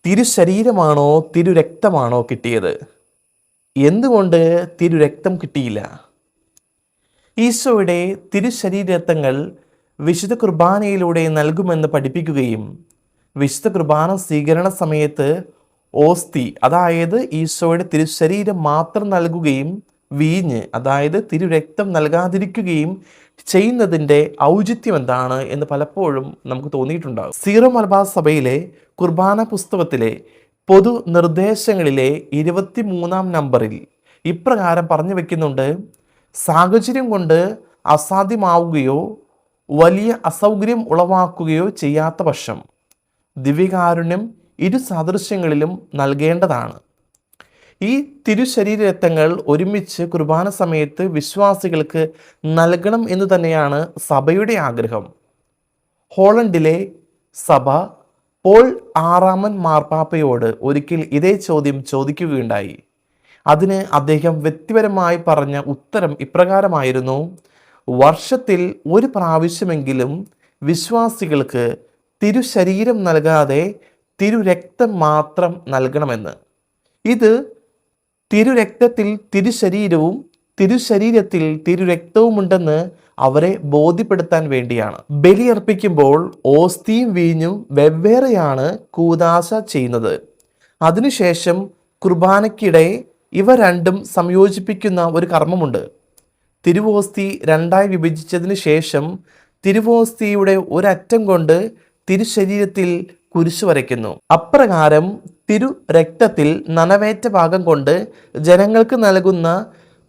തിരുശരീരമാണോ തിരുരക്തമാണോ കിട്ടിയത്? എന്തുകൊണ്ട് തിരുരക്തം കിട്ടിയില്ല? ഈശോയുടെ തിരുശരീരരക്തങ്ങൾ വിശുദ്ധ കുർബാനയിലൂടെ നൽകുമെന്ന് പഠിപ്പിക്കുകയും വിശുദ്ധ കുർബാന സ്വീകരണ സമയത്ത് ഓസ്തി, അതായത് ഈശോയുടെ തിരുശരീരം മാത്രം നൽകുകയും വീഞ്ഞ്, അതായത് തിരുരക്തം നൽകാതിരിക്കുകയും ചെയ്യുന്നതിൻ്റെ ഔചിത്യം എന്താണ് എന്ന് പലപ്പോഴും നമുക്ക് തോന്നിയിട്ടുണ്ടാകും. സീറോ മലബാർ സഭയിലെ കുർബാന പുസ്തകത്തിലെ പൊതു നിർദ്ദേശങ്ങളിലെ 23-ാം നമ്പറിൽ ഇപ്രകാരം പറഞ്ഞു വെക്കുന്നുണ്ട്: സാഹചര്യം കൊണ്ട് അസാധ്യമാവുകയോ വലിയ അസൗകര്യം ഉളവാക്കുകയോ ചെയ്യാത്ത പക്ഷം ദിവ്യകാരുണ്യം ഇരു സാദൃശ്യങ്ങളിലും നൽകേണ്ടതാണ്. ഈ തിരുശരീരരക്തങ്ങൾ ഒരുമിച്ച് കുർബാന സമയത്ത് വിശ്വാസികൾക്ക് നൽകണം എന്ന് തന്നെയാണ് സഭയുടെ ആഗ്രഹം. ഹോളണ്ടിലെ സഭ പോൾ 6-ാമൻ മാർപ്പാപ്പയോട് ഒരിക്കൽ ഇതേ ചോദ്യം ചോദിക്കുകയുണ്ടായി. അതിന് അദ്ദേഹം വ്യക്തിപരമായി പറഞ്ഞ ഉത്തരം ഇപ്രകാരമായിരുന്നു: വർഷത്തിൽ ഒരു പ്രാവശ്യമെങ്കിലും വിശ്വാസികൾക്ക് തിരുശരീരം നൽകാതെ തിരുരക്തം മാത്രം നൽകണമെന്ന്. ഇത് തിരുരക്തത്തിൽ തിരുശരീരവും തിരുശരീരത്തിൽ തിരുരക്തവുമുണ്ടെന്ന് അവരെ ബോധ്യപ്പെടുത്താൻ വേണ്ടിയാണ്. ബലിയർപ്പിക്കുമ്പോൾ ഓസ്തിയും വീഞ്ഞും വെവ്വേറെയാണ് കൂദാശ ചെയ്യുന്നത്. അതിനുശേഷം കുർബാനയ്ക്കിടെ ഇവ രണ്ടും സംയോജിപ്പിക്കുന്ന ഒരു കർമ്മമുണ്ട്. തിരുവോസ്തി രണ്ടായി വിഭജിച്ചതിന് ശേഷം തിരുവോസ്തിയുടെ ഒരറ്റം കൊണ്ട് തിരുശരീരത്തിൽ കുരിശു വരയ്ക്കുന്നു. അപ്രകാരം തിരുരക്തത്തിൽ നനവേറ്റ ഭാഗം കൊണ്ട് ജനങ്ങൾക്ക് നൽകുന്ന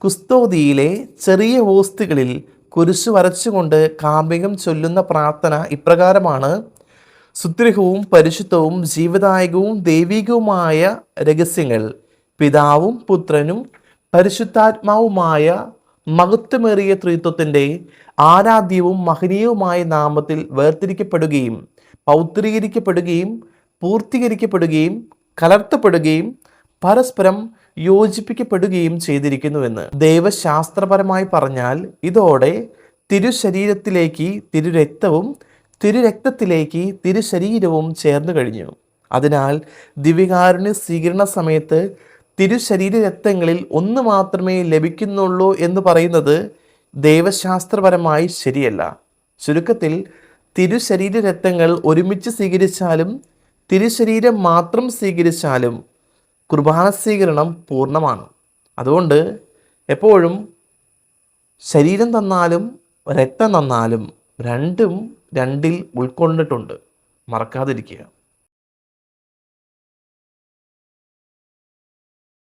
കുസ്തോതിയിലെ ചെറിയ ഓസ്തികളിൽ കുരിശു വരച്ചുകൊണ്ട് കാർമ്മികം ചൊല്ലുന്ന പ്രാർത്ഥന ഇപ്രകാരമാണ്: സുദൃഢവും പരിശുദ്ധവും ജീവദായകവും ദൈവികവുമായ രഹസ്യങ്ങൾ പിതാവും പുത്രനും പരിശുദ്ധാത്മാവുമായ മഹത്വമേറിയ ത്രിത്വത്തിൻ്റെ ആരാധ്യവും മഹനീയവുമായ നാമത്തിൽ വേർതിരിക്കപ്പെടുകയും പൗത്രീകരിക്കപ്പെടുകയും പൂർത്തീകരിക്കപ്പെടുകയും കലർത്തപ്പെടുകയും പരസ്പരം യോജിപ്പിക്കപ്പെടുകയും ചെയ്തിരിക്കുന്നുവെന്ന്. ദൈവശാസ്ത്രപരമായി പറഞ്ഞാൽ ഇതോടെ തിരുശരീരത്തിലേക്ക് തിരുരക്തവും തിരുരക്തത്തിലേക്ക് തിരുശരീരവും ചേർന്നു കഴിഞ്ഞു. അതിനാൽ ദിവ്യകാരുണ്യ സ്വീകരണ സമയത്ത് തിരുശരീരരക്തങ്ങളിൽ ഒന്ന് മാത്രമേ ലഭിക്കുന്നുള്ളൂ എന്ന് പറയുന്നത് ദൈവശാസ്ത്രപരമായി ശരിയല്ല. ചുരുക്കത്തിൽ തിരുശരീരരക്തങ്ങൾ ഒരുമിച്ച് സ്വീകരിച്ചാലും തിരുശരീരം മാത്രം സ്വീകരിച്ചാലും കുർബാന സ്വീകരണം പൂർണ്ണമാണ്. അതുകൊണ്ട് എപ്പോഴും ശരീരം തന്നാലും രക്തം തന്നാലും രണ്ടും രണ്ടിൽ ഉൾക്കൊണ്ടിട്ടുണ്ട്, മറക്കാതിരിക്കുക.